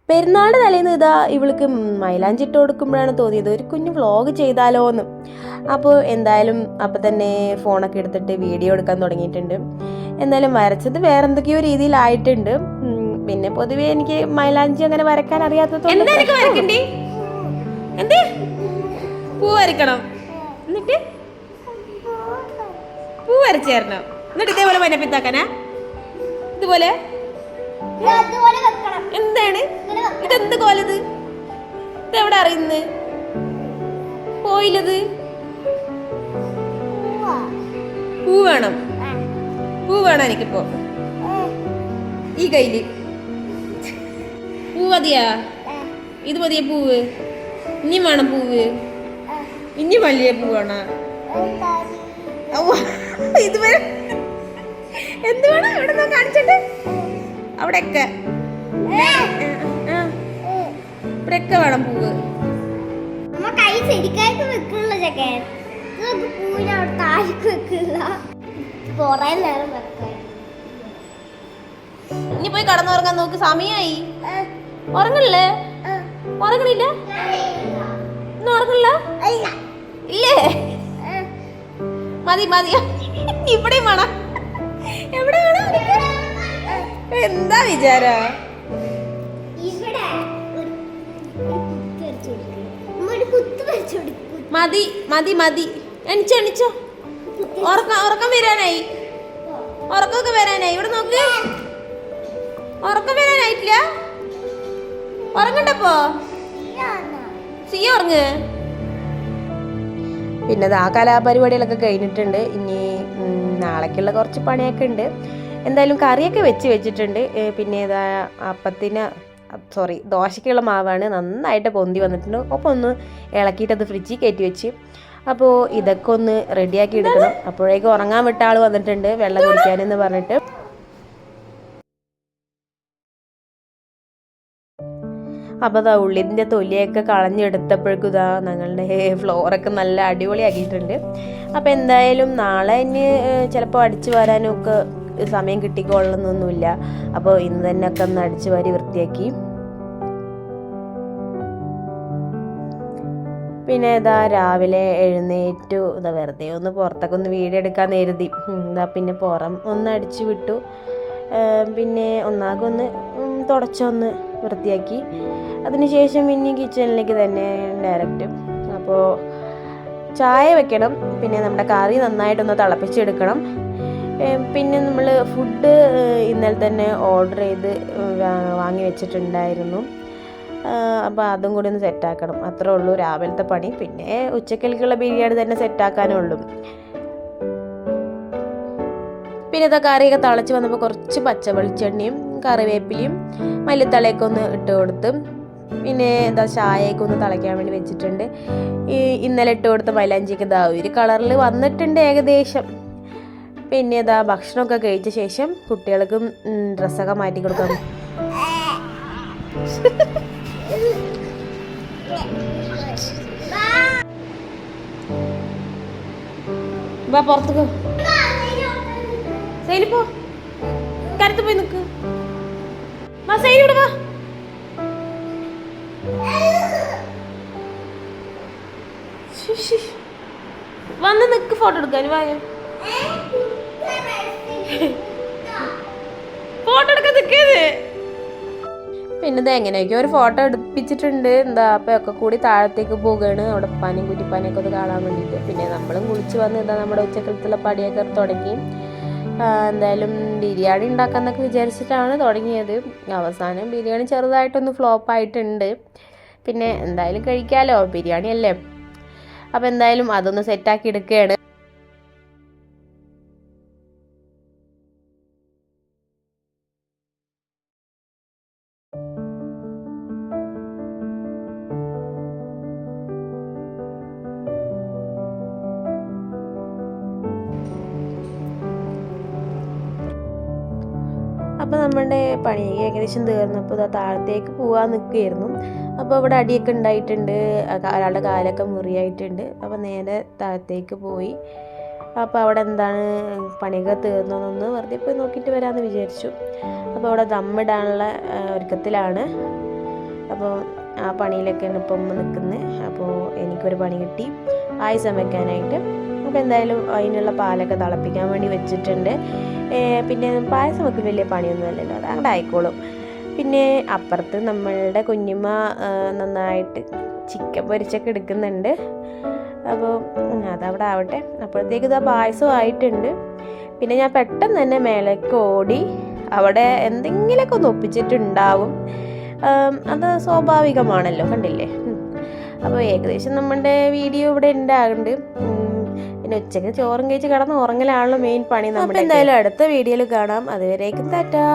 പെരുന്നാളിൻ്റെ തലേന്ന് ഇതാ ഇവൾക്ക് മൈലാഞ്ചി ഇട്ട് കൊടുക്കുമ്പോഴാണ് തോന്നിയത് ഒരു കുഞ്ഞു വ്ളോഗ് ചെയ്താലോ എന്ന്. അപ്പോൾ എന്തായാലും അപ്പം തന്നെ ഫോണൊക്കെ എടുത്തിട്ട് വീഡിയോ എടുക്കാൻ തുടങ്ങിയിട്ടുണ്ട്. എന്തായാലും വരച്ചത് വേറെ എന്തൊക്കെയോ രീതിയിലായിട്ടുണ്ട്. പിന്നെ പൊതുവേ എനിക്ക് മൈലാഞ്ചി അങ്ങനെ വരക്കാൻ അറിയാത്തത് പൂ വരക്കണം, എന്നിട്ട് പൂ വരച്ചു തരണം, എന്നിട്ട് ഇതേപോലെ മഞ്ഞപ്പിത്താക്കാനാ ഇതുപോലെ. എന്താണ് ഇതെന്ത് കോലത്? ഇതെവിടെ അറിയുന്നത്? പോയില്ലത്. പൂ വേണം, പൂ വേണം എനിക്കിപ്പോ. ഈ കയ്യില് പൂ മതിയാ? ഇത് മതിയ പൂവ്? ഇനി വേണം പൂവ്? ഇനി വലിയ പൂ വേണോ? ഇത് എന്ത് വേണം? എവിടെ കാണിച്ചിട്ട് അവിടെയൊക്കെ ഇവിടെയൊക്കെ വേണം പൂവ്. ഇനി പോയി കടന്നുറങ്ങാൻ നോക്ക്, സമയായി. ഉറങ്ങില്ലേ? ഉറങ്ങണില്ല? ഇന്ന് ഉറങ്ങില്ല? ഇല്ലേ? മതി മതി. ഇവിടെയും വേണം. എവിടെ വേണം? എന്താ വിചാര? മതി മതി മതി. എണിച്ചോ എണിച്ചോ. ഉറക്കം വരാനായി, ഉറക്കമൊക്കെ വരാനായി. ഇവിടെ നോക്ക്, ഉറക്കം വരാനായിട്ടില്ല. ഉറങ്ങണ്ടപ്പോ സിയ ഉറങ്ങ്. പിന്നെ ആ കലാപരിപാടികളൊക്കെ കഴിഞ്ഞിട്ടുണ്ട്. ഇനി നാളേക്കുള്ള കുറച്ച് പണിയൊക്കെ ഉണ്ട്. എന്തായാലും കറിയൊക്കെ വെച്ചിട്ടുണ്ട്. പിന്നെ ദോശയ്ക്കുള്ള മാവാണ് നന്നായിട്ട് പൊന്തി വന്നിട്ടുണ്ട്. ഒപ്പം ഒന്ന് ഇളക്കിയിട്ട് അത് ഫ്രിഡ്ജിൽ കയറ്റി വെച്ച്. അപ്പോൾ ഇതൊക്കെ ഒന്ന് റെഡിയാക്കി എടുക്കണം. അപ്പോഴേക്കും ഉറങ്ങാൻ വിട്ട ആൾ വന്നിട്ടുണ്ട് വെള്ളം കുടിക്കാനെന്ന് പറഞ്ഞിട്ട്. അപ്പോൾ അതാ ഉള്ളിൻ്റെ തൊലിയൊക്കെ കളഞ്ഞെടുത്തപ്പോഴേക്കും ഇതാ ഞങ്ങളുടെ ഫ്ലോറൊക്കെ നല്ല അടിപൊളിയാക്കിയിട്ടുണ്ട്. അപ്പോൾ എന്തായാലും നാളെ ഇനി ചിലപ്പോൾ അടിച്ചു വരാനും ഒക്കെ സമയം കിട്ടിക്കൊള്ളുന്നൊന്നുമില്ല. അപ്പോൾ ഇന്ന് തന്നെ ഒക്കെ ഒന്ന് അടിച്ചു വാരി വൃത്തിയാക്കി. പിന്നെ ഇതാ രാവിലെ എഴുന്നേറ്റു. ഇതാ വെറുതെ ഒന്ന് പുറത്തൊക്കെ ഒന്ന് വീഡിയോ എടുക്കാൻ കരുതി. പിന്നെ പുറം ഒന്ന് അടിച്ചു വിട്ടു. പിന്നെ ഒന്നാകൊന്ന് തുടച്ചൊന്ന് വൃത്തിയാക്കി. അതിനുശേഷം പിന്നെ കിച്ചണിലേക്ക് തന്നെ ഡയറക്റ്റ്. അപ്പോൾ ചായ വെക്കണം. പിന്നെ നമ്മുടെ കറി നന്നായിട്ടൊന്ന് തിളപ്പിച്ചെടുക്കണം. പിന്നെ നമ്മൾ ഫുഡ് ഇന്നലെ തന്നെ ഓർഡർ ചെയ്ത് വാങ്ങി വെച്ചിട്ടുണ്ടായിരുന്നു. അപ്പോൾ അതും കൂടി ഒന്ന് സെറ്റാക്കണം. അത്രേ ഉള്ളൂ രാവിലത്തെ പണി. പിന്നെ ഉച്ചക്കലേക്കുള്ള ബിരിയാണി തന്നെ സെറ്റാക്കാനുള്ളൂ. പിന്നെ ഇതാ കറിയൊക്കെ തിളച്ച് വന്നപ്പോൾ കുറച്ച് പച്ച വെളിച്ചെണ്ണയും കറിവേപ്പിലയും മല്ലിത്തളയൊക്കെ ഒന്ന് ഇട്ട് കൊടുത്ത്. പിന്നെ എന്താ ചായയൊക്കെ ഒന്ന് തിളയ്ക്കാൻ വേണ്ടി വെച്ചിട്ടുണ്ട്. ഇന്നലെ ഇട്ട് കൊടുത്ത മൈലാഞ്ചിക്ക് ഇതാ ഒരു കളറിൽ വന്നിട്ടുണ്ട് ഏകദേശം. പിന്നെ ഇതാ ഭക്ഷണമൊക്കെ കഴിച്ച ശേഷം കുട്ടികൾക്കും ഡ്രസ്സൊക്കെ മാറ്റി കൊടുക്കാം. വാ പുറത്തേക്ക്, സൈലി പോ, കരുത്ത് പോയി നിക്ക്. വാ സൈലി, ഇവിടെ വാ. വന്ന് നിക്ക്, ഫോട്ടോ എടുക്കാൻ വായോ. ഫോട്ടോ എടുക്കാൻ നിൽക്കുന്നത്. പിന്നെ ഇത് എങ്ങനെയൊക്കെ ഒരു ഫോട്ടോ എടുപ്പിച്ചിട്ടുണ്ട്. എന്താ അപ്പം ഒക്കെ കൂടി താഴത്തേക്ക് പോവുകയാണ്. അവിടെ പനിയും കുറ്റിപ്പാനിയൊക്കെ ഒന്ന് കാണാൻ വേണ്ടിയിട്ട്. പിന്നെ നമ്മളും കുളിച്ച് വന്ന് ഇതാ നമ്മുടെ ഉച്ചക്കലത്തുള്ള പടിയൊക്കെ തുടങ്ങി. എന്തായാലും ബിരിയാണി ഉണ്ടാക്കാമെന്നൊക്കെ വിചാരിച്ചിട്ടാണ് തുടങ്ങിയത്. അവസാനം ബിരിയാണി ചെറുതായിട്ടൊന്ന് ഫ്ലോപ്പായിട്ടുണ്ട്. പിന്നെ എന്തായാലും കഴിക്കാമല്ലോ, ബിരിയാണി അല്ലേ. അപ്പോൾ എന്തായാലും അതൊന്ന് സെറ്റാക്കി എടുക്കുകയാണ്. അപ്പോൾ നമ്മുടെ പണി ഏകദേശം തീർന്നപ്പോൾ താഴത്തേക്ക് പോകാൻ നിൽക്കുകയായിരുന്നു. അപ്പോൾ അവിടെ അടിയൊക്കെ ഉണ്ടായിട്ടുണ്ട്, ഒരാളുടെ കാലൊക്കെ മുറിയായിട്ടുണ്ട്. അപ്പോൾ നേരെ താഴത്തേക്ക് പോയി. അപ്പോൾ അവിടെ എന്താണ് പണിയൊക്കെ തീർന്നതെന്ന് വെറുതെ പോയി നോക്കിയിട്ട് വരാമെന്ന് വിചാരിച്ചു. അപ്പോൾ അവിടെ ദമ്മിടാനുള്ള ഒരുക്കത്തിലാണ്. അപ്പോൾ ആ പണിയിലൊക്കെയാണ് ഇപ്പം നിൽക്കുന്നത്. അപ്പോൾ എനിക്കൊരു പണി കിട്ടി, പായസം വെക്കാനായിട്ട്. അപ്പോൾ എന്തായാലും അതിനുള്ള പാലൊക്കെ തിളപ്പിക്കാൻ വേണ്ടി വെച്ചിട്ടുണ്ട്. പിന്നെ പായസം വെക്കൽ വലിയ പണിയൊന്നുമല്ലല്ലോ, അത് അങ്ങോട്ട് ആയിക്കോളും. പിന്നെ അപ്പുറത്ത് നമ്മളുടെ കുഞ്ഞുമ്മ നന്നായിട്ട് ചിക്കൻ പൊരിച്ചൊക്കെ എടുക്കുന്നുണ്ട്. അപ്പോൾ അതവിടെ ആവട്ടെ. അപ്പോഴത്തേക്ക് ഇതാ പായസം ആയിട്ടുണ്ട്. പിന്നെ ഞാൻ പെട്ടെന്ന് തന്നെ മേലേക്ക് ഓടി. അവിടെ എന്തെങ്കിലുമൊക്കെ ഒന്ന് ഒപ്പിച്ചിട്ടുണ്ടാവും, അത് സ്വാഭാവികമാണല്ലോ, കണ്ടില്ലേ. അപ്പോൾ ഏകദേശം നമ്മുടെ വീഡിയോ ഇവിടെ ഉണ്ടാകുന്നുണ്ട്. പിന്നെ ഉച്ചയ്ക്ക് ചോറും കഴിച്ച് കിടന്ന് ഉറങ്ങലാണല്ലോ മെയിൻ പണി നമ്മുടെ. എന്തായാലും അടുത്ത വീഡിയോയിൽ കാണാം. അതുവരേക്കും ടാറ്റാ.